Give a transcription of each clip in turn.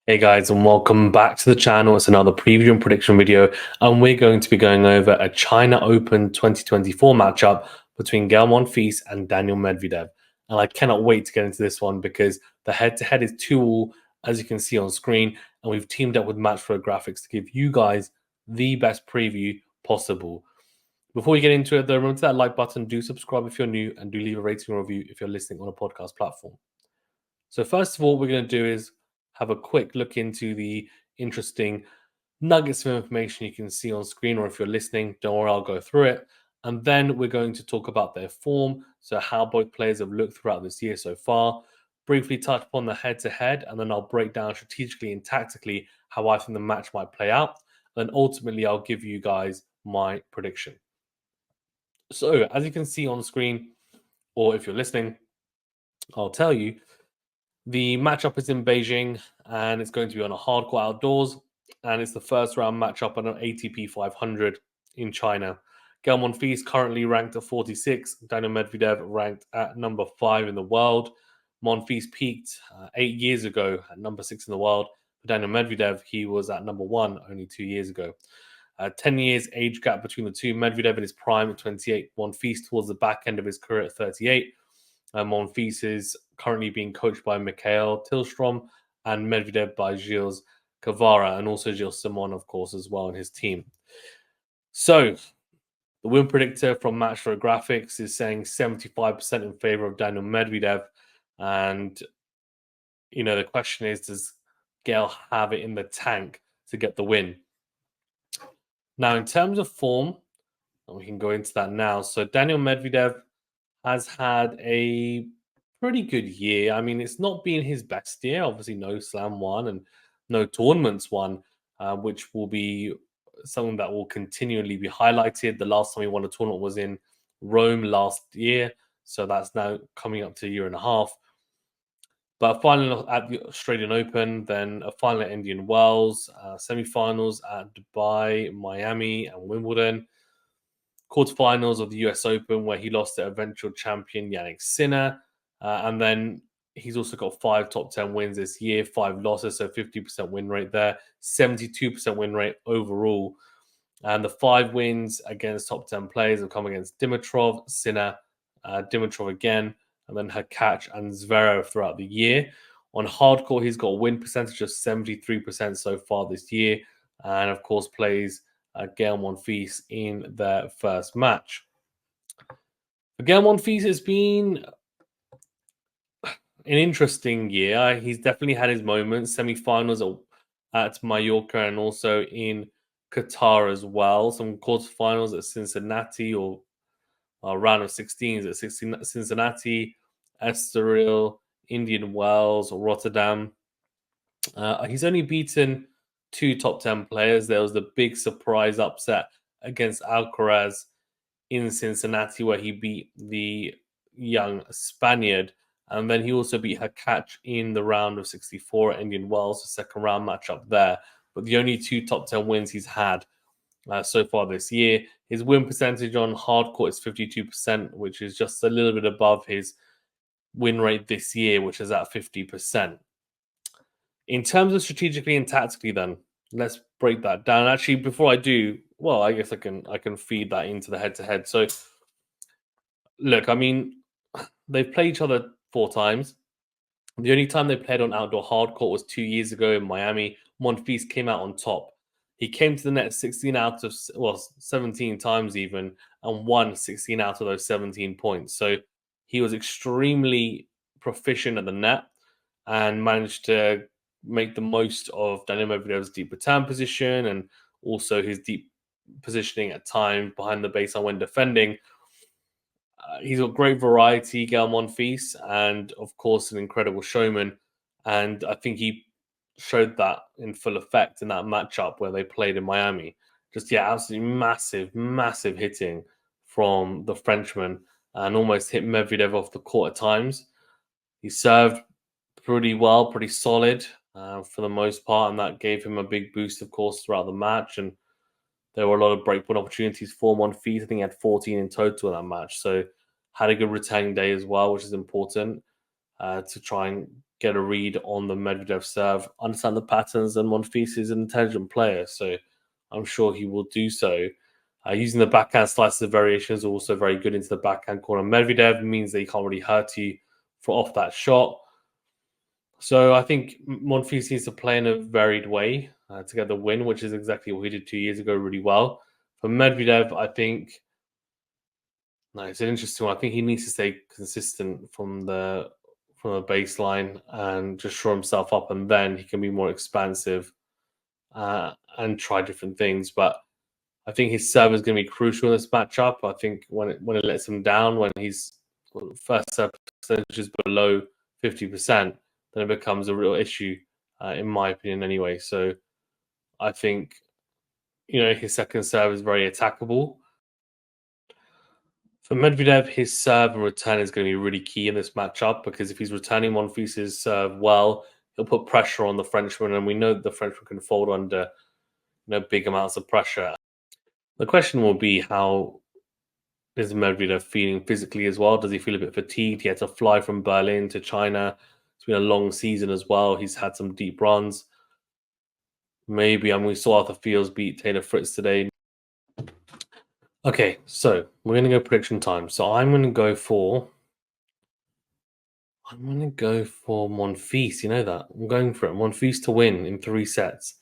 Hey guys, and welcome back to the channel. It's another preview and prediction video, and we're going to be going over a China Open 2024 matchup between Gael Monfils and Daniil Medvedev. And I cannot wait to get into this one because the head-to-head is 2-all, as you can see on screen, and we've teamed up with Matchflow Graphics to give you guys the best preview possible. Before we get into it, though, remember that like button, do subscribe if you're new, and do leave a rating or review if you're listening on a podcast platform. So first of all, what we're going to do is have a quick look into the interesting nuggets of information you can see on screen, or if you're listening, don't worry, I'll go through it. And then we're going to talk about their form, so how both players have looked throughout this year so far, briefly touch upon the head-to-head, and then I'll break down strategically and tactically how I think the match might play out. And ultimately, I'll give you guys my prediction. So as you can see on screen, or if you're listening, I'll tell you, the matchup is in Beijing, and it's going to be on a hardcore outdoors, and it's the first round matchup on an ATP 500 in China. Gael Monfils currently ranked at 46, Daniil Medvedev ranked at number 5 in the world. Monfils peaked 8 years ago at number 6 in the world. For Daniil Medvedev, he was at number 1 only 2 years ago. 10 years age gap between the two. Medvedev in his prime at 28, Monfils towards the back end of his career at 38. Monfils is currently being coached by Mikhail Tillstrom and Medvedev by Gilles Cavara, and also Gilles Simon, of course, as well in his team. So the win predictor from Matchflow Graphics is saying 75% in favor of Daniil Medvedev. And, the question is, does Gael have it in the tank to get the win? Now, in terms of form, and we can go into that now. So Daniil Medvedev has had a pretty good year. I mean, it's not been his best year. Obviously, no Slam won and no tournaments won, which will be something that will continually be highlighted. The last time he won a tournament was in Rome last year, so that's now coming up to a year and a half. But a final at the Australian Open, then a final at Indian Wells, semi-finals at Dubai, Miami, and Wimbledon. Quarterfinals of the US Open, where he lost to eventual champion Yannick Sinner. And then he's also got 5 top 10 wins this year, 5 losses, so 50% win rate there, 72% win rate overall. And the 5 wins against top 10 players have come against Dimitrov, Sinner, Dimitrov again, and then Hakac and Zverev throughout the year. On hardcore, he's got a win percentage of 73% so far this year, and of course plays Gael Monfils in their first match. Gael Monfils has been an interesting year. He's definitely had his moments, semi-finals at Mallorca and also in Qatar as well. Some quarterfinals at Cincinnati, or round of 16s at Cincinnati, Estoril, Indian Wells, Rotterdam. He's only beaten 2 top 10 players. There was the big surprise upset against Alcaraz in Cincinnati, where he beat the young Spaniard. And then he also beat Hakac in the round of 64 at Indian Wells, the second round matchup there. But the only 2 top 10 wins he's had so far this year. His win percentage on hardcourt is 52%, which is just a little bit above his win rate this year, which is at 50%. In terms of strategically and tactically, then let's break that down. Actually, before I do, well, I guess I can feed that into the head-to-head. So, look, I mean, they've played each other 4 times. The only time they played on outdoor hardcourt was 2 years ago in Miami. Monfils came out on top. He came to the net 16 out of 17 times even, and won 16 out of those 17 points. So he was extremely proficient at the net and managed to make the most of Daniil Medvedev's deep return position and also his deep positioning at times behind the baseline when defending. He's got great variety, Gael Monfils, and of course an incredible showman. And I think he showed that in full effect in that matchup where they played in Miami. Just absolutely massive hitting from the Frenchman, and almost hit Medvedev off the court at times. He served pretty well, pretty solid for the most part, and that gave him a big boost, of course, throughout the match. And there were a lot of breakpoint opportunities for Monfils. I think he had 14 in total in that match. So had a good returning day as well, which is important to try and get a read on the Medvedev serve, understand the patterns, and Monfils is an intelligent player, so I'm sure he will do so. Using the backhand slices of variations are also very good into the backhand corner. Medvedev means that he can't really hurt you for off that shot. So I think Monfils needs to play in a varied way to get the win, which is exactly what he did 2 years ago really well. For Medvedev, I think no, it's an interesting one. I think he needs to stay consistent from the baseline and just shore himself up, and then he can be more expansive and try different things. But I think his serve is going to be crucial in this matchup. I think when it lets him down, when he's first serve percentage is below 50%, then it becomes a real issue, in my opinion, anyway. So I think his second serve is very attackable. For Medvedev, his serve and return is going to be really key in this matchup because if he's returning Monfils' serve well, he'll put pressure on the Frenchman, and we know that the Frenchman can fold under big amounts of pressure. The question will be, how is Medvedev feeling physically as well? Does he feel a bit fatigued? He had to fly from Berlin to China. It's been a long season as well. He's had some deep runs. Maybe, we saw Arthur Fields beat Taylor Fritz today. Okay, so we're going to go prediction time. So I'm going to go for Monfils. You know that. I'm going for it. Monfils to win in 3 sets.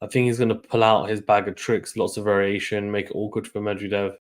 I think he's going to pull out his bag of tricks, lots of variation, make it awkward for Medvedev.